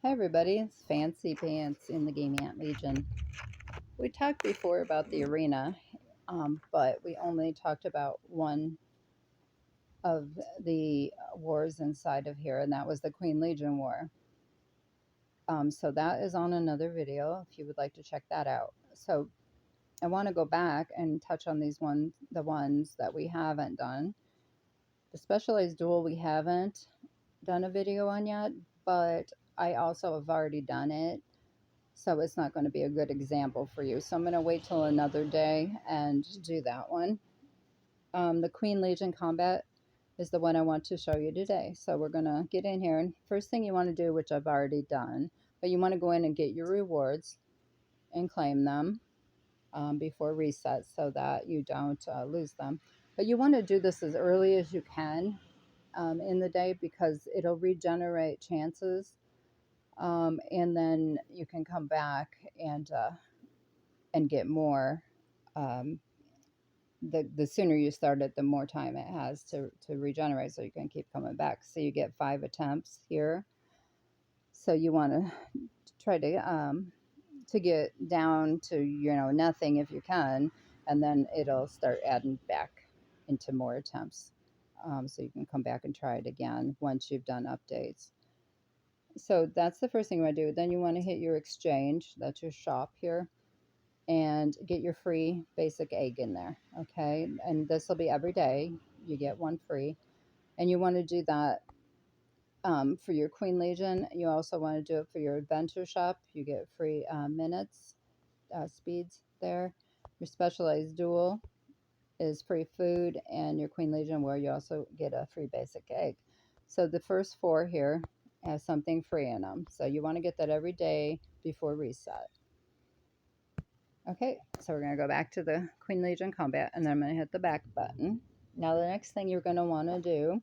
Hi everybody, it's Fancy Pants in the Gaming Ant Legion. We talked before about the arena, but we only talked about one of the wars inside of here, and that was the Queen Legion War. So that is on another video if you would like to check that out. So I want to go back and touch on the ones that we haven't done. The specialized duel we haven't done a video on yet, but I also have already done it. So it's not going to be a good example for you. So I'm going to wait till another day and do that one. The Queen Legion combat is the one I want to show you today. So we're going to get in here. And first thing you want to do, which I've already done, but you want to go in and get your rewards and claim them before reset so that you don't lose them. But you want to do this as early as you can in the day because it'll regenerate chances. And then you can come back and get more. Um, the sooner you start it, the more time it has to regenerate, so you can keep coming back. So you get 5 attempts here. So you want to try to get down to nothing if you can, and then it'll start adding back into more attempts. So you can come back and try it again once you've done updates. So that's the first thing you want to do. Then you want to hit your exchange. That's your shop here, and get your free basic egg in there. Okay, and this will be every day. You get one free, and you want to do that for your Queen Legion. You also want to do it for your adventure shop. You get free minutes, speeds there. Your specialized duel is free food, and your Queen Legion where you also get a free basic egg. So the first 4 here have something free in them. So you want to get that every day before reset. Okay, so we're going to go back to the Queen Legion combat, and then I'm going to hit the back button. Now the next thing you're going to want to do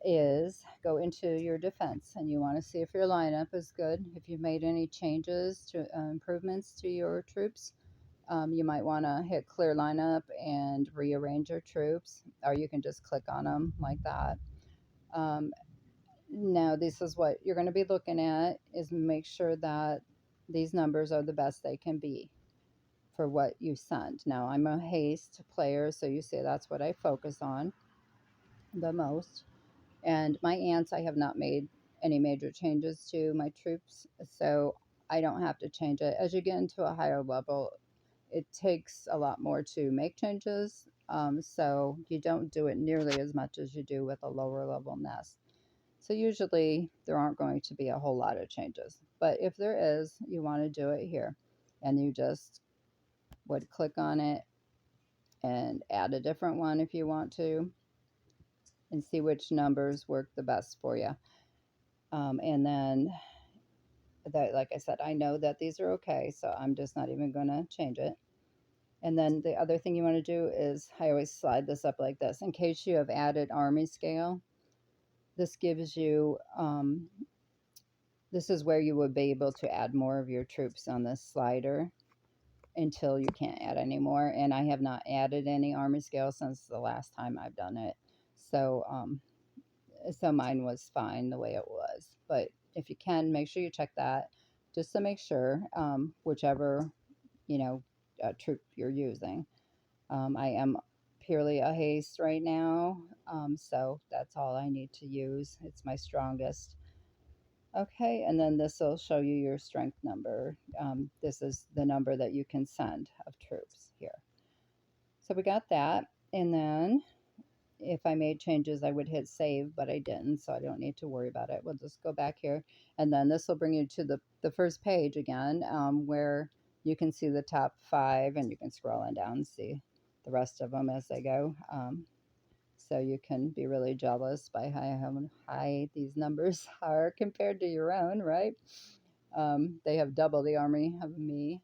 is go into your defense, and you want to see if your lineup is good. If you've made any changes to improvements to your troops, you might want to hit clear lineup and rearrange your troops, or you can just click on them like that. Now this is what you're going to be looking at, is make sure that these numbers are the best they can be for what you sent. Now I'm a haste player, so you see that's what I focus on the most. And my ants, I have not made any major changes to my troops, so I don't have to change it. As you get into a higher level, it takes a lot more to make changes, so you don't do it nearly as much as you do with a lower level nest. So usually there aren't going to be a whole lot of changes, but if there is, you want to do it here, and you just would click on it and add a different one if you want to, and see which numbers work the best for you. And then, that, like I said, I know that these are okay, so I'm just not even going to change it. And then the other thing you want to do is, I always slide this up like this in case you have added army scale. This gives you, this is where you would be able to add more of your troops on this slider until you can't add any more. And I have not added any army scale since the last time I've done it. So, so mine was fine the way it was. But if you can, make sure you check that just to make sure, whichever, troop you're using. I am purely a haste right now, so that's all I need to use. It's my strongest. Okay, and then this will show you your strength number. This is the number that you can send of troops here. So we got that, and then if I made changes, I would hit save, but I didn't, so I don't need to worry about it. We'll just go back here, and then this will bring you to the first page again, where you can see the top 5, and you can scroll on down and see the rest of them as they go. So you can be really jealous by how high these numbers are compared to your own, right? They have double the army of me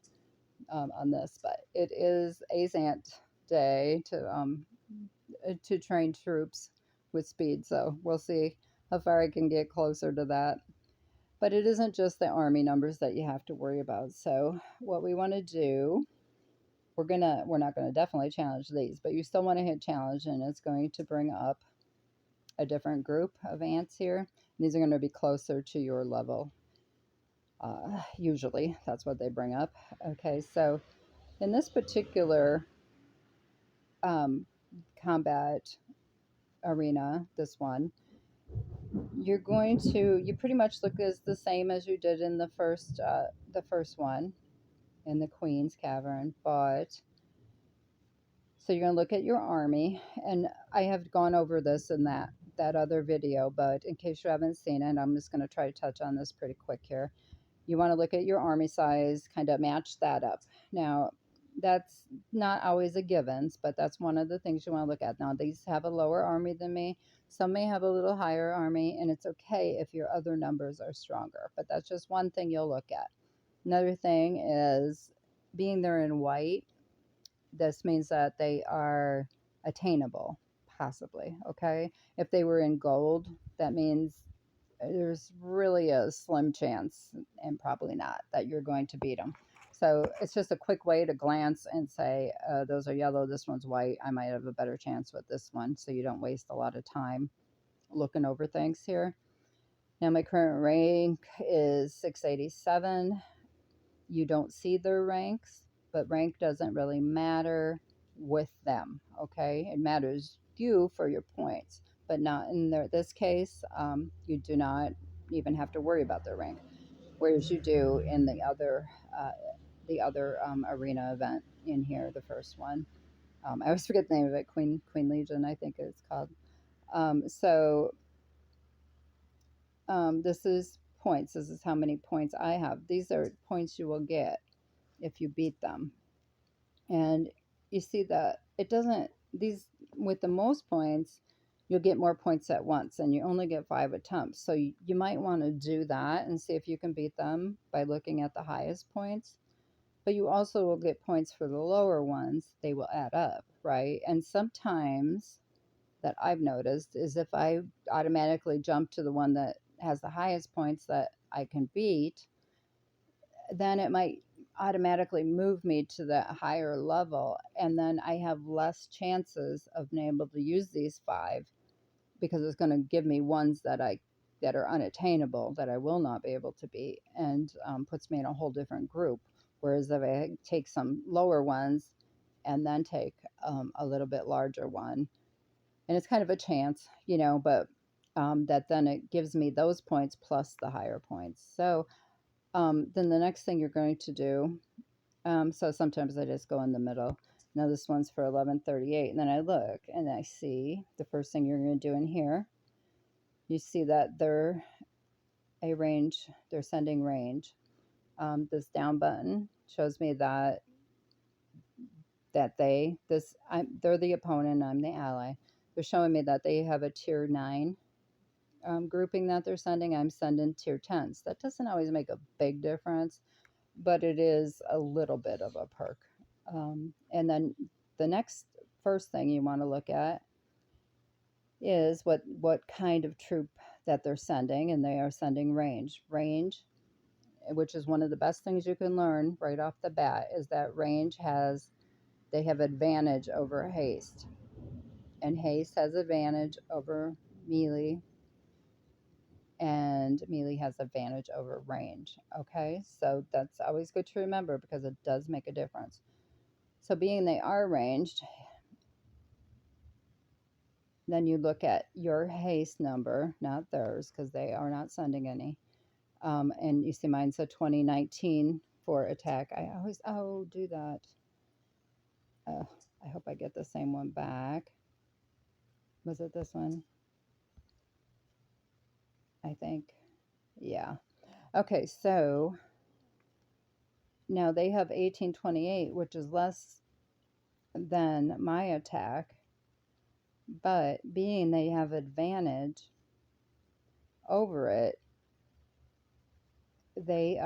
on this, but it is Ace Ant Day to train troops with speed, so we'll see how far I can get closer to that. But it isn't just the army numbers that you have to worry about. So what we want to do, we're not gonna definitely challenge these, but you still want to hit challenge, and it's going to bring up a different group of ants here. These are going to be closer to your level. Usually, that's what they bring up. Okay, so in this particular um, combat arena, this one, you pretty much look as the same as you did in the first one in the Queen's Cavern, but so you're going to look at your army, and I have gone over this in that other video, but in case you haven't seen it, I'm just going to try to touch on this pretty quick here. You want to look at your army size, kind of match that up. Now, that's not always a givens, but that's one of the things you want to look at. Now, these have a lower army than me. Some may have a little higher army, and it's okay if your other numbers are stronger, but that's just one thing you'll look at. Another thing is being there in white, this means that they are attainable, possibly. Okay. If they were in gold, that means there's really a slim chance, and probably not, that you're going to beat them. So it's just a quick way to glance and say, those are yellow, this one's white. I might have a better chance with this one. So you don't waste a lot of time looking over things here. Now, my current rank is 687. You don't see their ranks, but rank doesn't really matter with them. Okay, it matters you for your points, but not in this case. You do not even have to worry about their rank, whereas you do in uh, the other arena event in here, the first one. I always forget the name of it. Queen Legion, I think it's called. So this is points. This is how many points I have. These are points you will get if you beat them. And you see that it doesn't, these, with the most points, you'll get more points at once, and you only get 5 attempts. So you might want to do that and see if you can beat them by looking at the highest points. But you also will get points for the lower ones. They will add up, right? And sometimes that I've noticed is if I automatically jump to the one that has the highest points that I can beat, then it might automatically move me to that higher level, and then I have less chances of being able to use these 5, because it's going to give me ones that are unattainable, that I will not be able to beat, and puts me in a whole different group. Whereas if I take some lower ones and then take a little bit larger one, and it's kind of a chance, but that then it gives me those points plus the higher points. So then the next thing you're going to do, so sometimes I just go in the middle. Now this one's for 1138, and then I look and I see the first thing you're going to do in here. You see that they're they're sending range. This down button shows me that they're the opponent, I'm the ally. They're showing me that they have a tier 9 grouping that they're sending. I'm sending tier 10s. That doesn't always make a big difference, but it is a little bit of a perk. And then the first thing you want to look at is what kind of troop that they're sending, and they are sending range. Range, which is one of the best things you can learn right off the bat, is that they have advantage over haste, and haste has advantage over melee, and melee has advantage over range. Okay, so that's always good to remember because it does make a difference. So being they are ranged, then you look at your haste number, not theirs, because they are not sending any. And you see mine's a 2019 for attack. I always, do that. I hope I get the same one back. Was it this one? I think. Yeah. Okay, so now they have 1828, which is less than my attack, but being they have advantage over it, they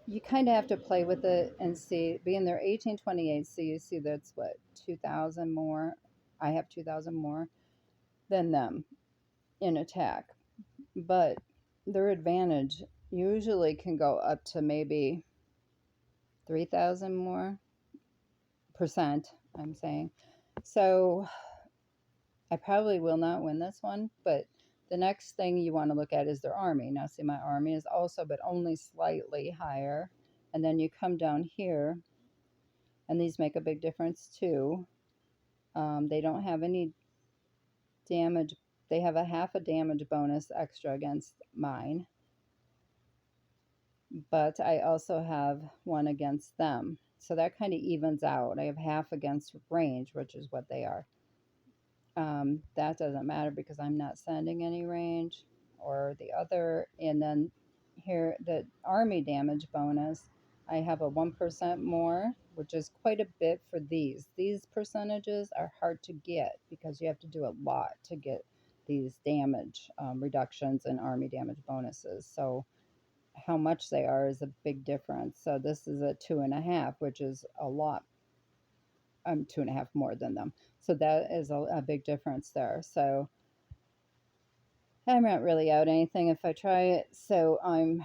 you kind of have to play with it and see. Being they're 1828, so you see that's what, 2,000 more. I have 2,000 more than them in attack, but their advantage usually can go up to maybe 3,000 more percent, I'm saying. So I probably will not win this one, but the next thing you want to look at is their army. Now, see, my army is also, but only slightly higher. And then you come down here, and these make a big difference too. They don't have any damage. They have a half a damage bonus extra against mine, but I also have one against them. So that kind of evens out. I have half against range, which is what they are. That doesn't matter because I'm not sending any range or the other. And then here, the army damage bonus, I have a 1% more, which is quite a bit for these. These percentages are hard to get because you have to do a lot to get these damage reductions and army damage bonuses. So how much they are is a big difference. So this is a 2.5, which is a lot. I'm 2.5 more than them. So that is a big difference there. So I'm not really out anything if I try it. So I'm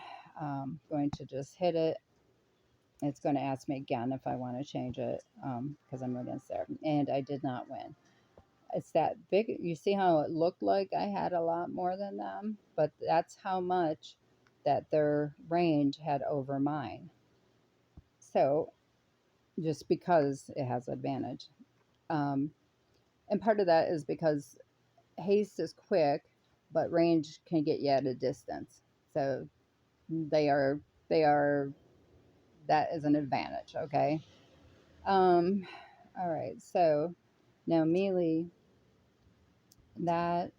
going to just hit it. It's going to ask me again if I want to change it because I'm against there. And I did not win. It's that big. You see how it looked like I had a lot more than them, but that's how much that their range had over mine. So just because it has advantage. Um, and part of that is because haste is quick, but range can get you at a distance. So they are they are that is an advantage. Okay. Um, all right. So now melee, that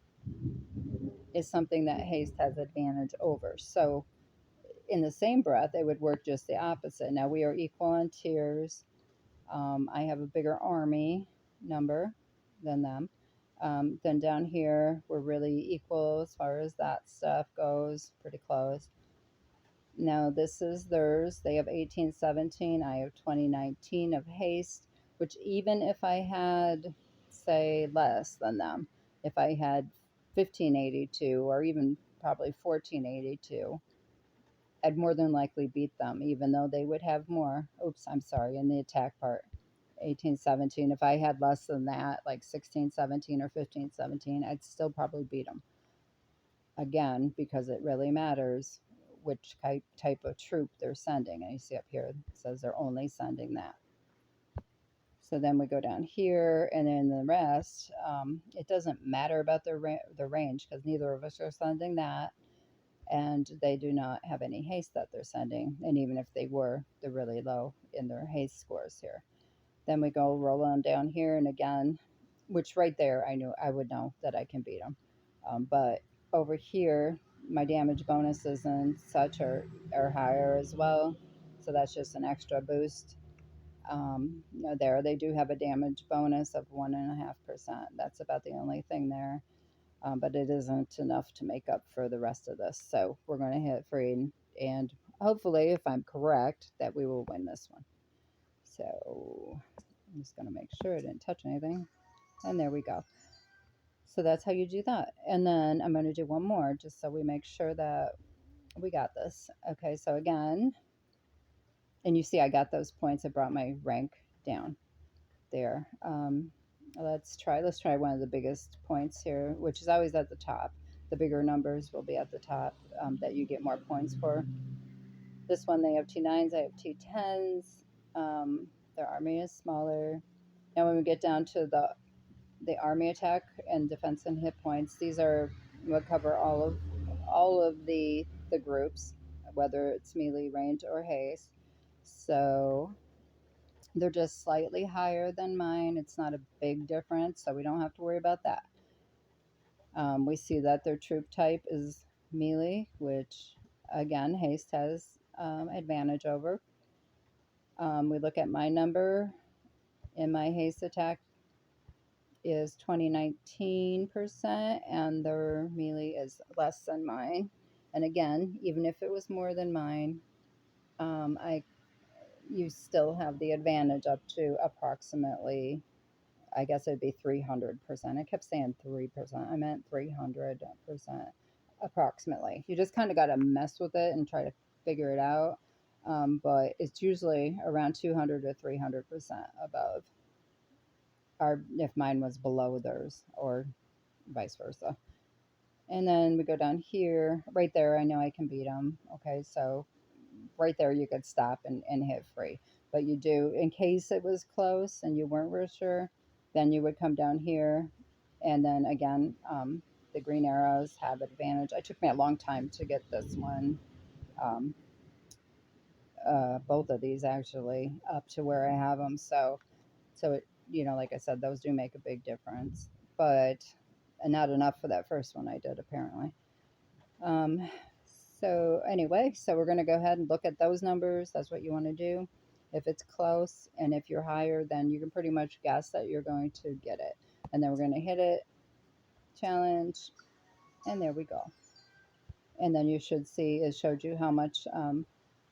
is something that haste has advantage over. So in the same breath, it would work just the opposite. Now we are equal on tiers. I have a bigger army number than them. Then down here, we're really equal as far as that stuff goes, pretty close. Now this is theirs. They have 1817. I have 2019 of haste, which even if I had, say, less than them, if I had 1582 or even probably 1482, I'd more than likely beat them, even though they would have more. Oops, I'm sorry, in the attack part. 1817. If I had less than that, like 1617 or 1517, I'd still probably beat them. Again, because it really matters which type of troop they're sending. And you see up here, it says they're only sending that. So then we go down here, and then the rest, it doesn't matter about the range because neither of us are sending that, and they do not have any haste that they're sending. And even if they were, they're really low in their haste scores here. Then we go roll on down here, and again, which right there I knew I would know that I can beat them. But over here, my damage bonuses and such are higher as well. So that's just an extra boost. There they do have a damage bonus of 1.5%. That's about the only thing there. But it isn't enough to make up for the rest of this. So we're going to hit free, and hopefully, if I'm correct, that we will win this one. So I'm just going to make sure I didn't touch anything. And there we go. So that's how you do that. And then I'm going to do one more just so we make sure that we got this. Okay, so again, and you see I got those points. I brought my rank down there. Let's try one of the biggest points here, which is always at the top. The bigger numbers will be at the top that you get more points for. This one, they have T9s, I have T10s. Their army is smaller. Now when we get down to the army attack and defense and hit points, these are will cover all of the groups, whether it's melee, range, or haste. So they're just slightly higher than mine. It's not a big difference, so we don't have to worry about that. We see that their troop type is melee, which again haste has advantage over. We look at my number in my haste attack is 2019%, and their melee is less than mine. And again, even if it was more than mine, I you still have the advantage up to approximately, I guess it'd be 300%. I kept saying 3%. I meant 300% approximately. You just kind of got to mess with it and try to figure it out. But it's usually around 200 to 300% above. or if mine was below theirs, or vice versa. And then we go down here, right there. I know I can beat them. Okay, so right there you could stop and hit free. But you do, in case it was close and you weren't real sure, then you would come down here. And then again, the green arrows have advantage. It took me a long time to get this one, um, both of these actually, up to where I have them. So it, like I said, those do make a big difference. But and not enough for that first one I did, apparently. Um, so anyway, so we're going to go ahead and look at those numbers. That's what you want to do. If it's close and if you're higher, then you can pretty much guess that you're going to get it. And then we're going to hit it, challenge, and there we go. And then you should see it showed you how much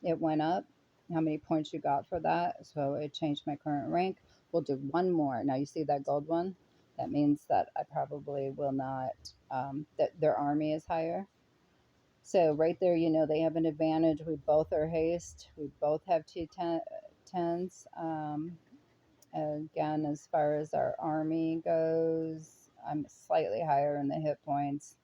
it went up, how many points you got for that. So it changed my current rank. We'll do one more. Now you see that gold one? That means that I probably will not, that their army is higher. So right there, they have an advantage. We both are haste. We both have tens. Again, as far as our army goes, I'm slightly higher in the hit points,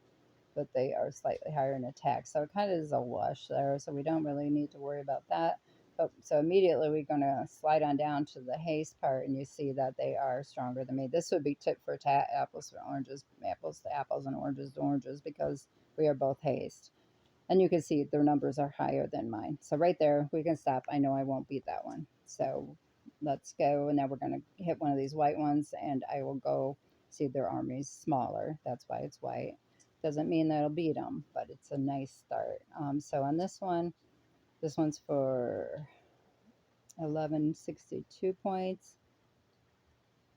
but they are slightly higher in attack. So it kind of is a wash there. So we don't really need to worry about that. But so immediately we're going to slide on down to the haste part, and you see that they are stronger than me. This would be tit for tat, apples to oranges, apples to apples, and oranges to oranges, because we are both haste. And you can see their numbers are higher than mine. So right there, we can stop. I know I won't beat that one. So let's go. And now we're going to hit one of these white ones, and I will go see their army's smaller. That's why it's white. Doesn't mean that I'll beat them, but it's a nice start. So on this one's for 1162 points.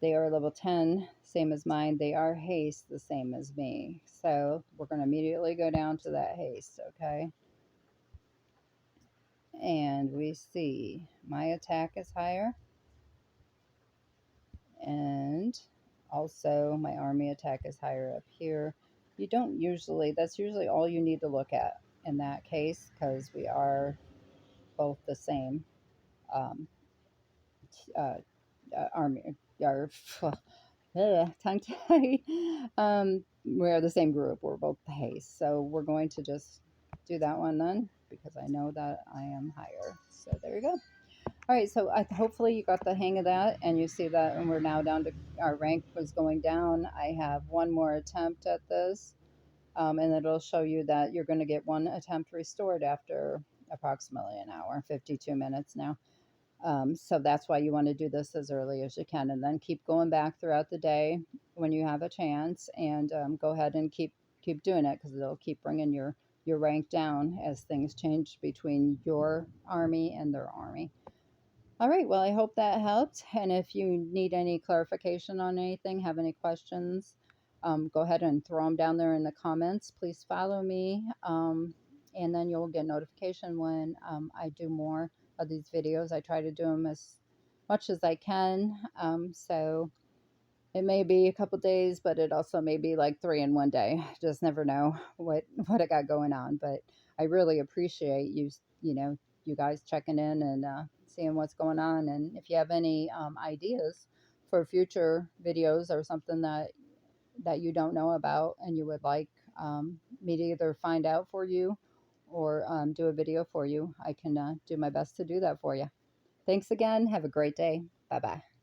They are level 10, same as mine. They are haste, the same as me. So we're going to immediately go down to that haste, okay? And we see my attack is higher, and also my army attack is higher up here. You don't usually, that's usually all you need to look at in that case, because we are both the same um, uh, army, our tongue tie. We're the same group, we're both the haste, so we're going to just do that one then, because I know that I am higher. So there you go. All right, so hopefully you got the hang of that, and you see that, and we're now down to our rank was going down. I have one more attempt at this, and it'll show you that you're going to get one attempt restored after approximately an hour, 52 minutes now. So that's why you want to do this as early as you can, and then keep going back throughout the day when you have a chance, and go ahead and keep doing it, because it'll keep bringing your rank down as things change between your army and their army. All right, well, I hope that helped. And if you need any clarification on anything, have any questions, go ahead and throw them down there in the comments. Please follow me, and then you'll get notification when I do more of these videos. I try to do them as much as I can. So it may be a couple days, but it also may be like three in one day. Just never know what I got going on. But I really appreciate you guys checking in and seeing what's going on. And if you have any ideas for future videos, or something that you don't know about and you would like me to either find out for you, or do a video for you, I can do my best to do that for you. Thanks again. Have a great day. Bye bye.